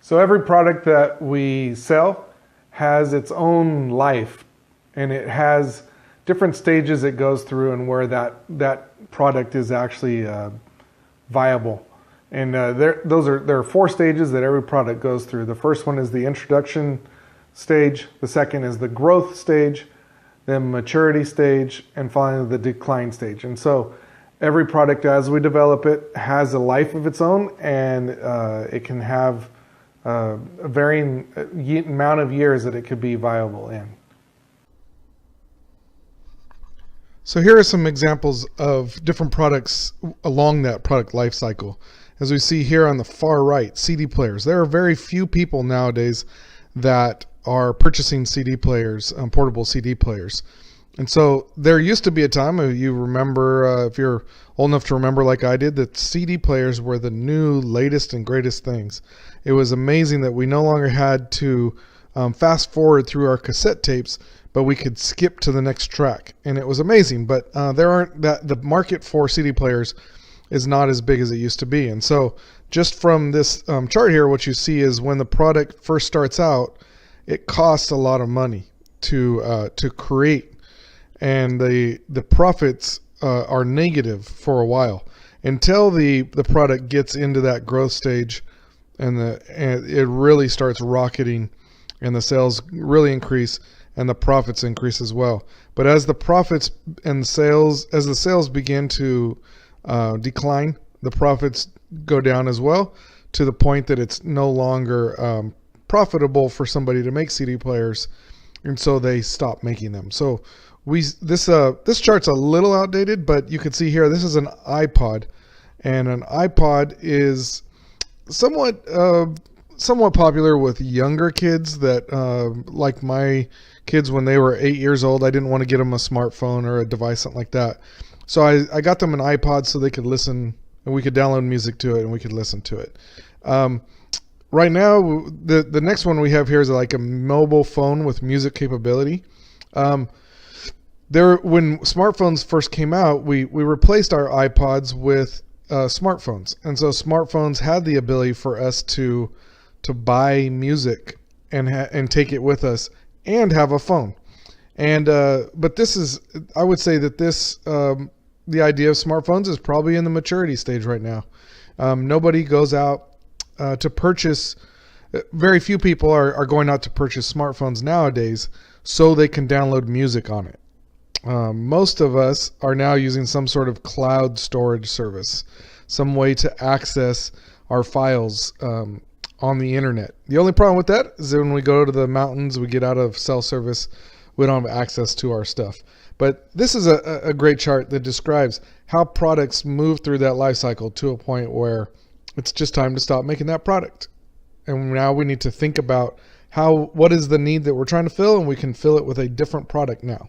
So every product that we sell has its own life, and it has different stages it goes through and where that product is actually viable. And there are 4 stages that every product goes through. The first one is the introduction stage, the second is the growth stage, then maturity stage, and finally the decline stage. And so every product as we develop it has a life of its own, and it can have a varying amount of years that it could be viable in. So here are some examples of different products along that product life cycle. As we see here on the far right, CD players. There are very few people nowadays that are purchasing CD players, portable CD players. And so there used to be a time, you remember, if you're old enough to remember like I did, that CD players were the new, latest and greatest things. It was amazing that we no longer had to fast forward through our cassette tapes, but we could skip to the next track. And it was amazing, but the market for CD players is not as big as it used to be. And so just from this chart here, what you see is when the product first starts out, it costs a lot of money to create, and the profits are negative for a while until the product gets into that growth stage, and it really starts rocketing, and the sales really increase and the profits increase as well. But as the profits and the sales begin to decline, the profits go down as well, to the point that it's no longer profitable for somebody to make CD players, and so they stop making them. So this chart's a little outdated, but you can see here this is an iPod, and an iPod is somewhat popular with younger kids that like my kids when they were 8 years old. I didn't want to get them a smartphone or a device, something like that. So I got them an iPod so they could listen, and we could download music to it, and we could listen to it. Right now, the next one we have here is like a mobile phone with music capability. When smartphones first came out, we replaced our iPods with smartphones, and so smartphones had the ability for us to buy music and take it with us and have a phone. And but I would say that the idea of smartphones is probably in the maturity stage right now. Nobody goes out to purchase. Very few people are going out to purchase smartphones nowadays so they can download music on it. Most of us are now using some sort of cloud storage service, some way to access our files on the internet. The only problem with that is that when we go to the mountains, we get out of cell service, we don't have access to our stuff. But this is a great chart that describes how products move through that life cycle to a point where it's just time to stop making that product. And now we need to think about what is the need that we're trying to fill, and we can fill it with a different product now.